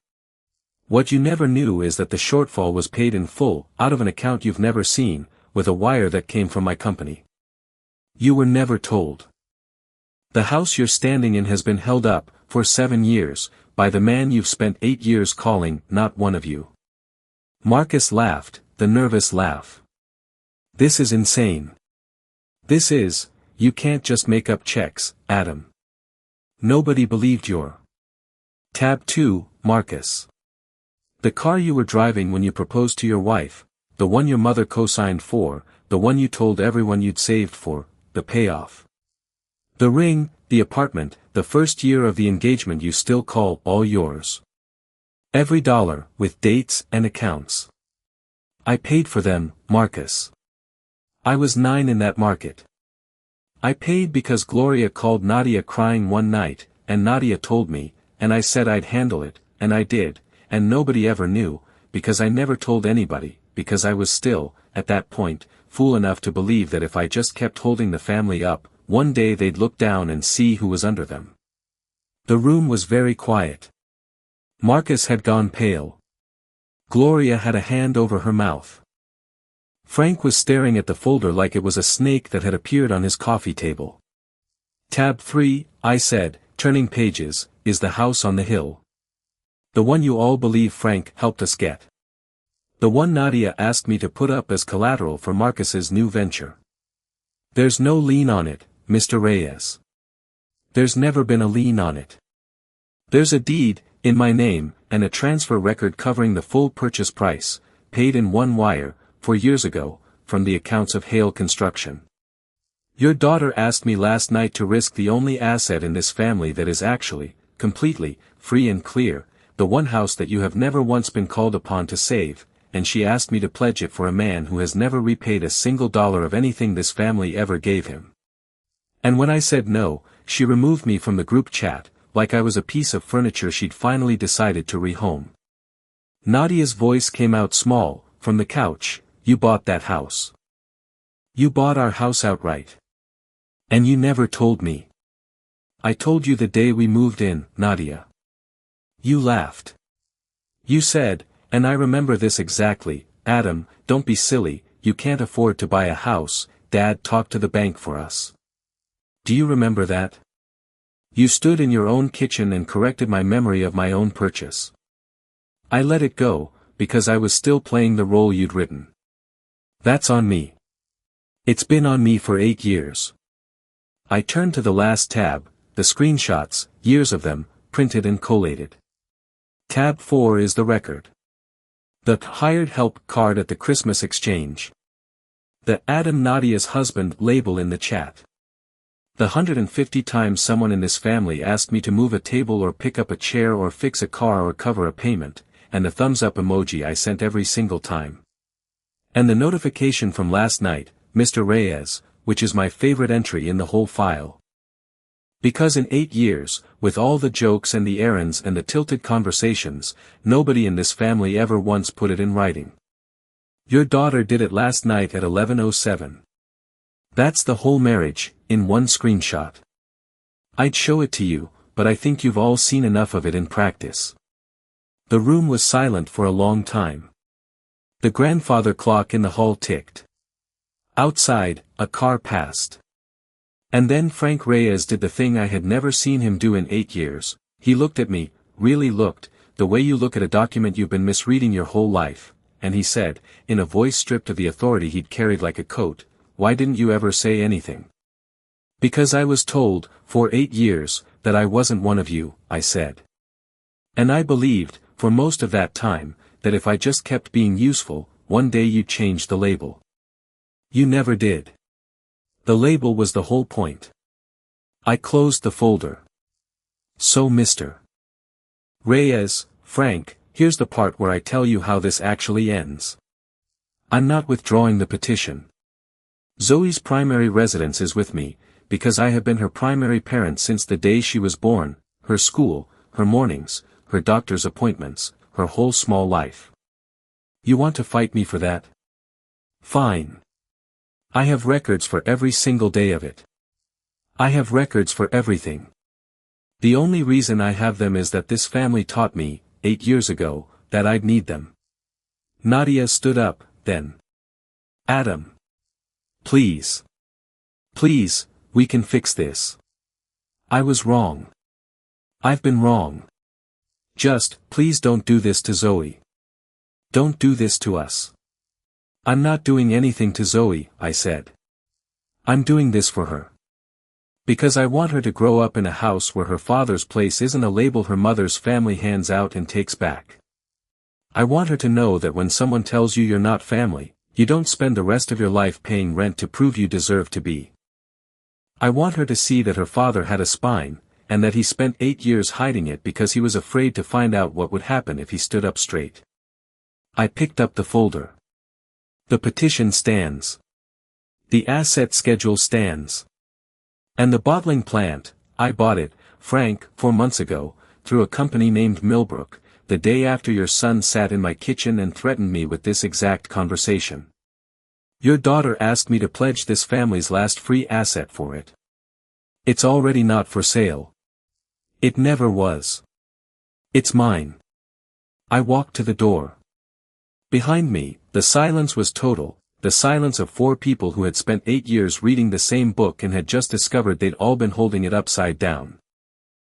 What you never knew is that the shortfall was paid in full, out of an account you've never seen, with a wire that came from my company. You were never told. The house you're standing in has been held up, for 7 years, by the man you've spent 8 years calling, not one of you. Marcus laughed, the nervous laugh. This is insane. This is, you can't just make up checks, Adam. Nobody believed your. Tab 2, Marcus. The car you were driving when you proposed to your wife, the one your mother co-signed for, the one you told everyone you'd saved for, the payoff. The ring, the apartment, the first year of the engagement you still call all yours. Every dollar, with dates and accounts. I paid for them, Marcus. I was 9 in that market. I paid because Gloria called Nadia crying one night, and Nadia told me, and I said I'd handle it, and I did, and nobody ever knew, because I never told anybody, because I was still, at that point, fool enough to believe that if I just kept holding the family up, one day they'd look down and see who was under them. The room was very quiet. Marcus had gone pale. Gloria had a hand over her mouth. Frank was staring at the folder like it was a snake that had appeared on his coffee table. Tab 3, I said, turning pages, is the house on the hill. The one you all believe Frank helped us get. The one Nadia asked me to put up as collateral for Marcus's new venture. There's no lien on it, Mr. Reyes. There's never been a lien on it. There's a deed, in my name, and a transfer record covering the full purchase price, paid in one wire, 4 years ago, from the accounts of Hale Construction. Your daughter asked me last night to risk the only asset in this family that is actually, completely, free and clear, the one house that you have never once been called upon to save, and she asked me to pledge it for a man who has never repaid a single dollar of anything this family ever gave him. And when I said no, she removed me from the group chat, like I was a piece of furniture she'd finally decided to rehome. Nadia's voice came out small, from the couch, you bought that house. You bought our house outright. And you never told me. I told you the day we moved in, Nadia. You laughed. You said, and I remember this exactly, Adam, don't be silly, you can't afford to buy a house, Dad talked to the bank for us. Do you remember that? You stood in your own kitchen and corrected my memory of my own purchase. I let it go, because I was still playing the role you'd written. That's on me. It's been on me for 8 years. I turned to the last tab, the screenshots, years of them, printed and collated. Tab 4 is the record. The hired help card at the Christmas exchange. The Adam Nadia's husband label in the chat. The 150 times someone in this family asked me to move a table or pick up a chair or fix a car or cover a payment, and the thumbs up emoji I sent every single time. And the notification from last night, Mr. Reyes, which is my favorite entry in the whole file. Because in 8 years, with all the jokes and the errands and the tilted conversations, nobody in this family ever once put it in writing. Your daughter did it last night at 11:07. That's the whole marriage, in one screenshot. I'd show it to you, but I think you've all seen enough of it in practice. The room was silent for a long time. The grandfather clock in the hall ticked. Outside, a car passed. And then Frank Reyes did the thing I had never seen him do in 8 years. He looked at me, really looked, the way you look at a document you've been misreading your whole life, and he said, in a voice stripped of the authority he'd carried like a coat, "Why didn't you ever say anything?" "Because I was told, for 8 years, that I wasn't one of you," I said. "And I believed, for most of that time, that if I just kept being useful, one day you'd change the label. You never did. The label was the whole point." I closed the folder. So Mr. Reyes, Frank, here's the part where I tell you how this actually ends. I'm not withdrawing the petition. Zoe's primary residence is with me, because I have been her primary parent since the day she was born, her school, her mornings, her doctor's appointments, her whole small life. You want to fight me for that? Fine. I have records for every single day of it. I have records for everything. The only reason I have them is that this family taught me, 8 years ago, that I'd need them. Nadia stood up, then. Adam. Please. Please, we can fix this. I was wrong. I've been wrong. Just, please don't do this to Zoe. Don't do this to us. I'm not doing anything to Zoe, I said. I'm doing this for her. Because I want her to grow up in a house where her father's place isn't a label her mother's family hands out and takes back. I want her to know that when someone tells you you're not family, you don't spend the rest of your life paying rent to prove you deserve to be. I want her to see that her father had a spine, and that he spent 8 years hiding it because he was afraid to find out what would happen if he stood up straight. I picked up the folder. The petition stands. The asset schedule stands. And the bottling plant, I bought it, Frank, 4 months ago, through a company named Millbrook, the day after your son sat in my kitchen and threatened me with this exact conversation. Your daughter asked me to pledge this family's last free asset for it. It's already not for sale. It never was. It's mine. I walked to the door. Behind me, the silence was total. The silence of 4 people who had spent 8 years reading the same book and had just discovered they'd all been holding it upside down.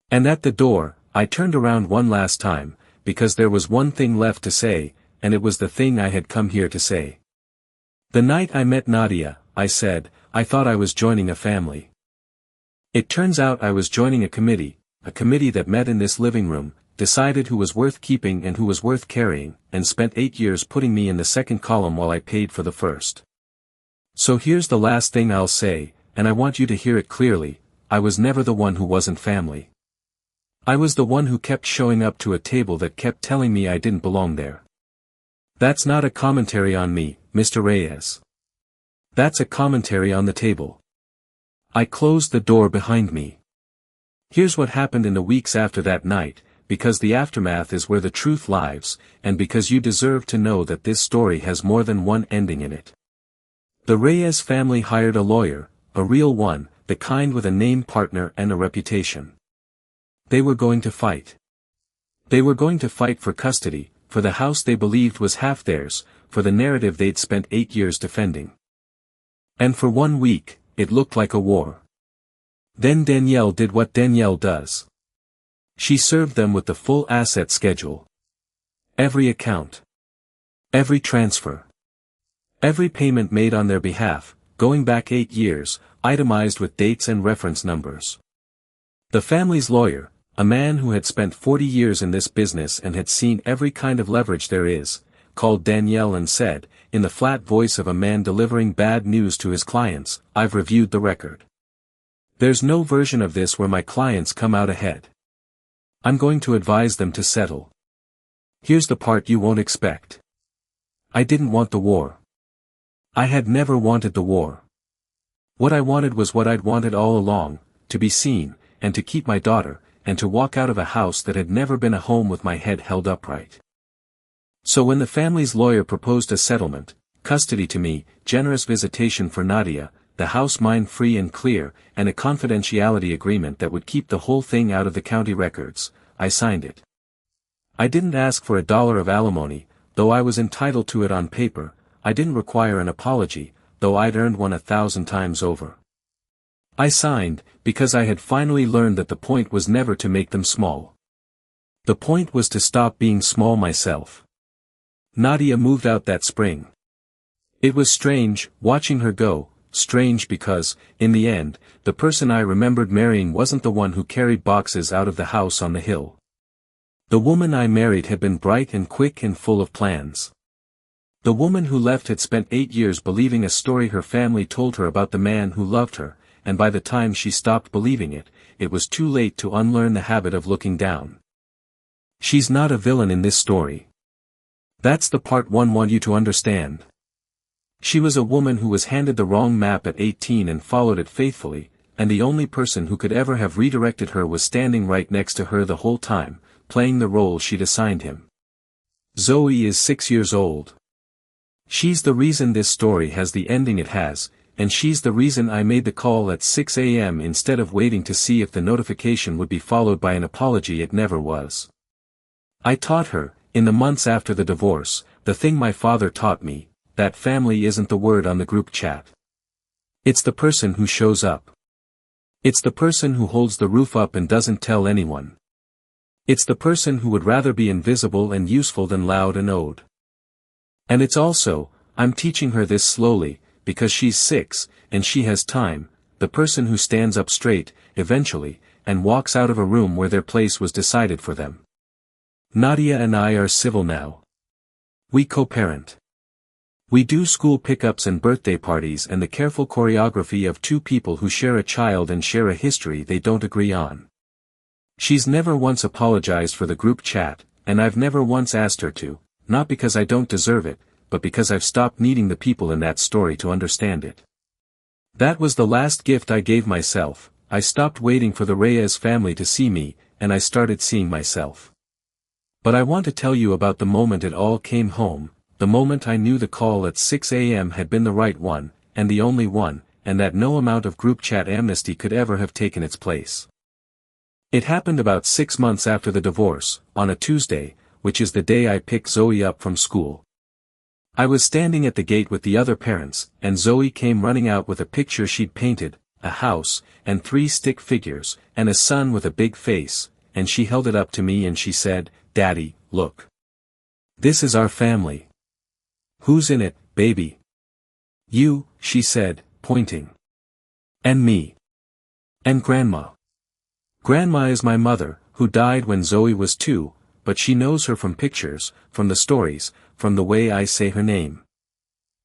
And at the door, I turned around one last time, because there was one thing left to say, and it was the thing I had come here to say. The night I met Nadia, I said, I thought I was joining a family. It turns out I was joining a committee that met in this living room, decided who was worth keeping and who was worth carrying, and spent 8 years putting me in the second column while I paid for the first. So here's the last thing I'll say, and I want you to hear it clearly, I was never the one who wasn't family. I was the one who kept showing up to a table that kept telling me I didn't belong there. That's not a commentary on me, Mr. Reyes. That's a commentary on the table. I closed the door behind me. Here's what happened in the weeks after that night, because the aftermath is where the truth lies, and because you deserve to know that this story has more than one ending in it. The Reyes family hired a lawyer, a real one, the kind with a name partner and a reputation. They were going to fight. They were going to fight for custody, for the house they believed was half theirs, for the narrative they'd spent 8 years defending. And for 1 week, it looked like a war. Then Danielle did what Danielle does. She served them with the full asset schedule. Every account. Every transfer. Every payment made on their behalf, going back 8 years, itemized with dates and reference numbers. The family's lawyer, a man who had spent 40 years in this business and had seen every kind of leverage there is, called Danielle and said, in the flat voice of a man delivering bad news to his clients, I've reviewed the record. There's no version of this where my clients come out ahead. I'm going to advise them to settle. Here's the part you won't expect. I didn't want the war. I had never wanted the war. What I wanted was what I'd wanted all along, to be seen, and to keep my daughter, and to walk out of a house that had never been a home with my head held upright. So when the family's lawyer proposed a settlement, custody to me, generous visitation for Nadia, the house mine free and clear, and a confidentiality agreement that would keep the whole thing out of the county records, I signed it. I didn't ask for $1 of alimony, though I was entitled to it on paper. I didn't require an apology, though I'd earned one 1,000 times over. I signed, because I had finally learned that the point was never to make them small. The point was to stop being small myself. Nadia moved out that spring. It was strange, watching her go, strange because, in the end, the person I remembered marrying wasn't the one who carried boxes out of the house on the hill. The woman I married had been bright and quick and full of plans. The woman who left had spent 8 years believing a story her family told her about the man who loved her, and by the time she stopped believing it, it was too late to unlearn the habit of looking down. She's not a villain in this story. That's the part one want you to understand. She was a woman who was handed the wrong map at 18 and followed it faithfully, and the only person who could ever have redirected her was standing right next to her the whole time, playing the role she'd assigned him. Zoe is 6 years old. She's the reason this story has the ending it has, and she's the reason I made the call at 6 a.m. instead of waiting to see if the notification would be followed by an apology. It never was. I taught her, in the months after the divorce, the thing my father taught me, that family isn't the word on the group chat. It's the person who shows up. It's the person who holds the roof up and doesn't tell anyone. It's the person who would rather be invisible and useful than loud and owed. And it's also, I'm teaching her this slowly, because she's 6, and she has time, the person who stands up straight, eventually, and walks out of a room where their place was decided for them. Nadia and I are civil now. We co-parent. We do school pickups and birthday parties and the careful choreography of two people who share a child and share a history they don't agree on. She's never once apologized for the group chat, and I've never once asked her to, not because I don't deserve it, but because I've stopped needing the people in that story to understand it. That was the last gift I gave myself. I stopped waiting for the Reyes family to see me, and I started seeing myself. But I want to tell you about the moment it all came home, the moment I knew the call at 6 a.m. had been the right one, and the only one, and that no amount of group chat amnesty could ever have taken its place. It happened about 6 months after the divorce, on a Tuesday, which is the day I picked Zoe up from school. I was standing at the gate with the other parents, and Zoe came running out with a picture she'd painted, a house, and 3 stick figures, and a sun with a big face, and she held it up to me and she said, "Daddy, look. This is our family." "Who's in it, baby?" "You," she said, pointing. "And me. And Grandma. Grandma is my mother, who died when Zoe was 2, but she knows her from pictures, from the stories, from the way I say her name.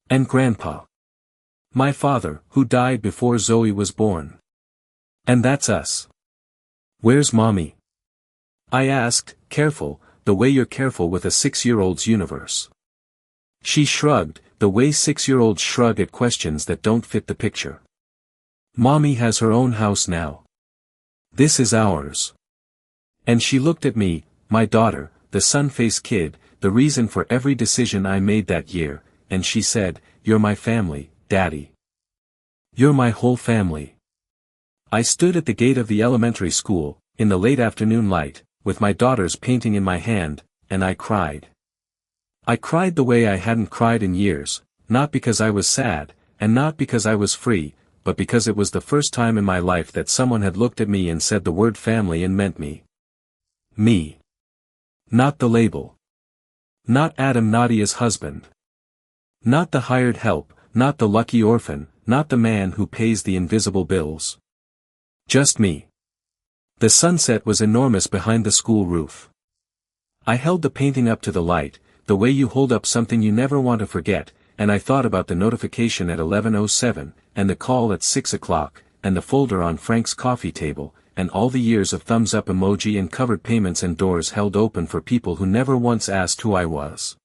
And Grandpa. My father, who died before Zoe was born. And that's us. Where's Mommy?" I asked, careful, the way you're careful with a 6-year-old's universe. She shrugged, the way 6-year-olds shrug at questions that don't fit the picture. "Mommy has her own house now. This is ours." And she looked at me, my daughter, the sun-faced kid, the reason for every decision I made that year, and she said, "You're my family, Daddy. You're my whole family." I stood at the gate of the elementary school, in the late afternoon light, with my daughter's painting in my hand, and I cried. I cried the way I hadn't cried in years, not because I was sad, and not because I was free, but because it was the first time in my life that someone had looked at me and said the word family and meant me. Me. Not the label. Not Adam, Nadia's husband. Not the hired help, not the lucky orphan, not the man who pays the invisible bills. Just me. The sunset was enormous behind the school roof. I held the painting up to the light, the way you hold up something you never want to forget, and I thought about the notification at 11:07, and the call at 6 o'clock, and the folder on Frank's coffee table, and all the years of thumbs-up emoji and covered payments and doors held open for people who never once asked who I was.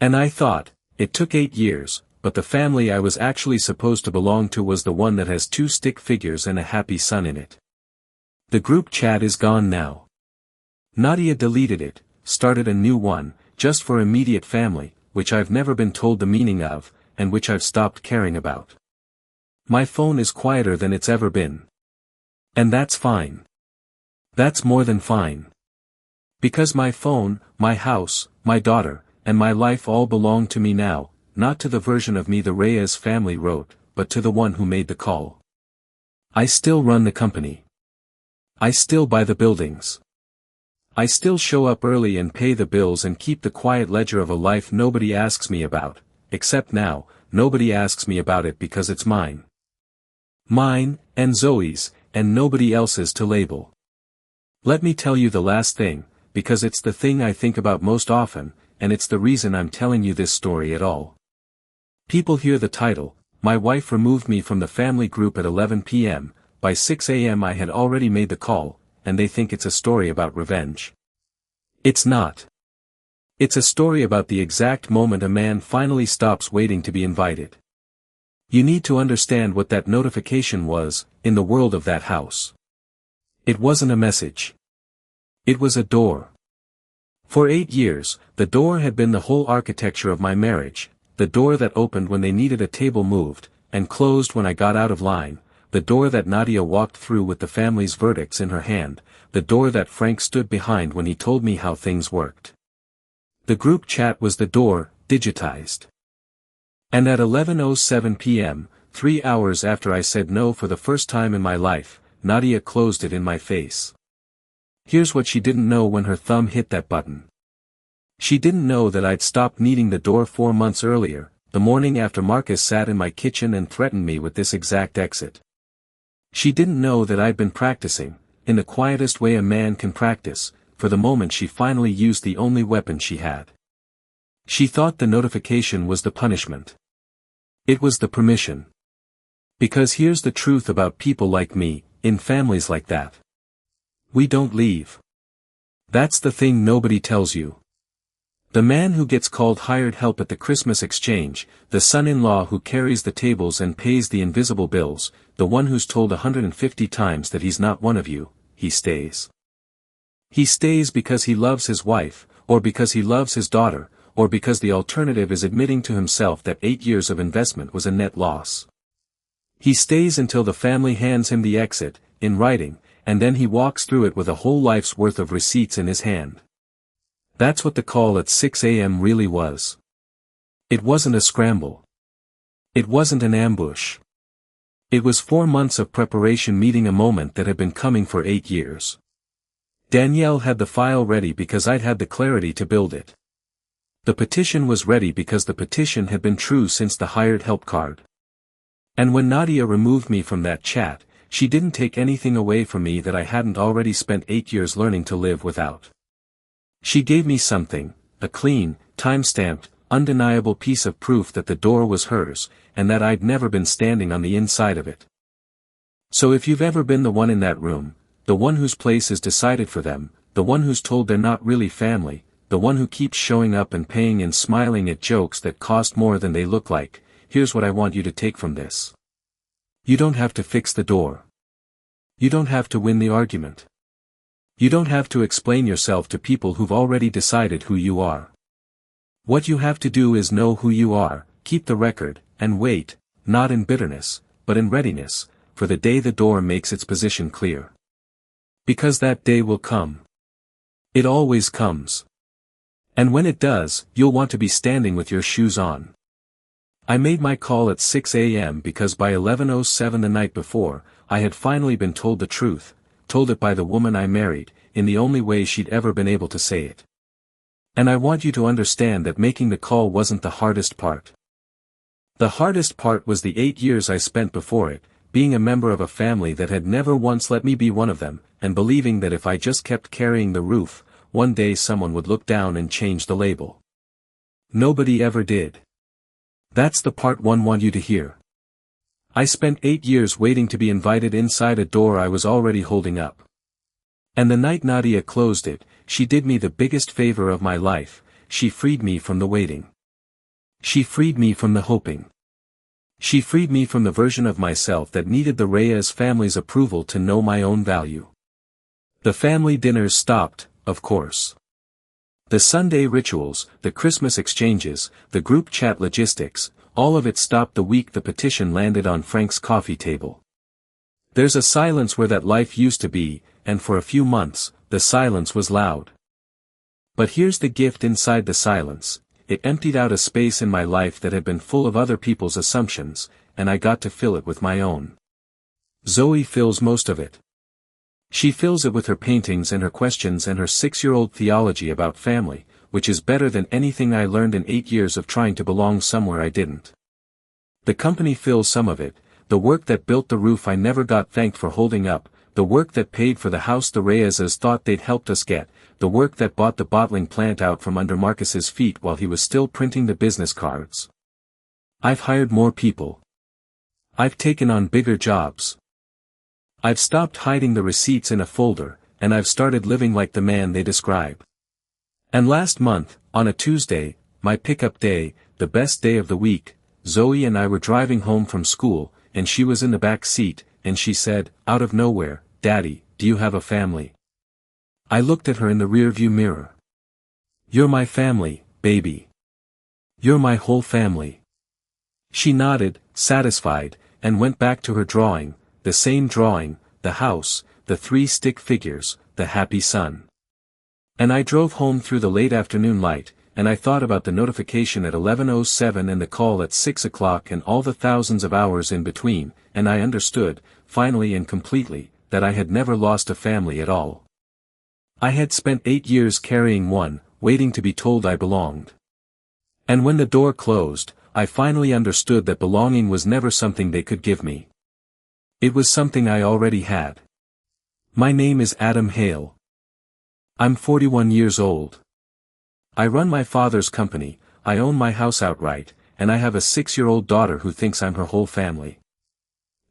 And I thought, it took 8 years, but the family I was actually supposed to belong to was the one that has 2 stick figures and a happy sun in it. The group chat is gone now. Nadia deleted it, started a new one, just for immediate family, which I've never been told the meaning of, and which I've stopped caring about. My phone is quieter than it's ever been. And that's fine. That's more than fine. Because my phone, my house, my daughter, and my life all belong to me now, not to the version of me the Reyes family wrote, but to the one who made the call. I still run the company. I still buy the buildings. I still show up early and pay the bills and keep the quiet ledger of a life nobody asks me about, except now, nobody asks me about it because it's mine. Mine, and Zoe's, and nobody else's to label. Let me tell you the last thing, because it's the thing I think about most often, and it's the reason I'm telling you this story at all. People hear the title, "My wife removed me from the family group at 11 p.m., by 6 a.m. I had already made the call," and they think it's a story about revenge. It's not. It's a story about the exact moment a man finally stops waiting to be invited. You need to understand what that notification was, in the world of that house. It wasn't a message. It was a door. For 8 years, the door had been the whole architecture of my marriage, the door that opened when they needed a table moved, and closed when I got out of line, the door that Nadia walked through with the family's verdicts in her hand, the door that Frank stood behind when he told me how things worked. The group chat was the door, digitized. And at 11:07 p.m., 3 hours after I said no for the first time in my life, Nadia closed it in my face. Here's what she didn't know when her thumb hit that button. She didn't know that I'd stopped needing the door 4 months earlier, the morning after Marcus sat in my kitchen and threatened me with this exact exit. She didn't know that I'd been practicing, in the quietest way a man can practice, for the moment she finally used the only weapon she had. She thought the notification was the punishment. It was the permission. Because here's the truth about people like me, in families like that. We don't leave. That's the thing nobody tells you. The man who gets called hired help at the Christmas exchange, the son-in-law who carries the tables and pays the invisible bills, the one who's told 150 times that he's not one of you, he stays. He stays because he loves his wife, or because he loves his daughter, or because the alternative is admitting to himself that 8 years of investment was a net loss. He stays until the family hands him the exit, in writing, and then he walks through it with a whole life's worth of receipts in his hand. That's what the call at 6 a.m. really was. It wasn't a scramble. It wasn't an ambush. It was 4 months of preparation meeting a moment that had been coming for 8 years. Danielle had the file ready because I'd had the clarity to build it. The petition was ready because the petition had been true since the hired help card. And when Nadia removed me from that chat, she didn't take anything away from me that I hadn't already spent 8 years learning to live without. She gave me something, a clean, time-stamped, undeniable piece of proof that the door was hers, and that I'd never been standing on the inside of it. So if you've ever been the one in that room, the one whose place is decided for them, the one who's told they're not really family, the one who keeps showing up and paying and smiling at jokes that cost more than they look like, here's what I want you to take from this. You don't have to fix the door. You don't have to win the argument. You don't have to explain yourself to people who've already decided who you are. What you have to do is know who you are, keep the record, and wait, not in bitterness, but in readiness, for the day the door makes its position clear. Because that day will come. It always comes. And when it does, you'll want to be standing with your shoes on. I made my call at 6 a.m. because by 11:07 the night before, I had finally been told the truth, told it by the woman I married, in the only way she'd ever been able to say it. And I want you to understand that making the call wasn't the hardest part. The hardest part was the 8 years I spent before it, being a member of a family that had never once let me be one of them, and believing that if I just kept carrying the roof, one day someone would look down and change the label. Nobody ever did. That's the part one want you to hear. I spent 8 years waiting to be invited inside a door I was already holding up. And the night Nadia closed it, she did me the biggest favor of my life, she freed me from the waiting. She freed me from the hoping. She freed me from the version of myself that needed the Reyes family's approval to know my own value. The family dinners stopped, of course. The Sunday rituals, the Christmas exchanges, the group chat logistics, all of it stopped the week the petition landed on Frank's coffee table. There's a silence where that life used to be, and for a few months, the silence was loud. But here's the gift inside the silence, it emptied out a space in my life that had been full of other people's assumptions, and I got to fill it with my own. Zoe fills most of it. She fills it with her paintings and her questions and her 6-year-old theology about family, which is better than anything I learned in 8 years of trying to belong somewhere I didn't. The company fills some of it, the work that built the roof I never got thanked for holding up, the work that paid for the house the Reyes's thought they'd helped us get, the work that bought the bottling plant out from under Marcus's feet while he was still printing the business cards. I've hired more people. I've taken on bigger jobs. I've stopped hiding the receipts in a folder, and I've started living like the man they describe. And last month, on a Tuesday, my pickup day, the best day of the week, Zoe and I were driving home from school, and she was in the back seat, and she said, out of nowhere, "Daddy, do you have a family?" I looked at her in the rearview mirror. "You're my family, baby. You're my whole family." She nodded, satisfied, and went back to her drawing, the same drawing, the house, the 3 stick figures, the happy sun. And I drove home through the late afternoon light, and I thought about the notification at 11:07 and the call at 6 o'clock and all the thousands of hours in between, and I understood, finally and completely, that I had never lost a family at all. I had spent 8 years carrying one, waiting to be told I belonged. And when the door closed, I finally understood that belonging was never something they could give me. It was something I already had. My name is Adam Hale. I'm 41 years old. I run my father's company, I own my house outright, and I have a 6-year-old daughter who thinks I'm her whole family.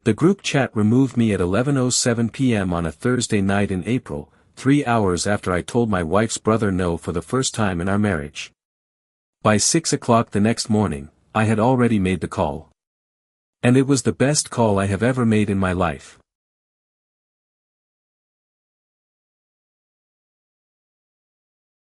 The group chat removed me at 11:07 p.m. on a Thursday night in April, 3 hours after I told my wife's brother no for the first time in our marriage. By 6 o'clock the next morning, I had already made the call. And it was the best call I have ever made in my life.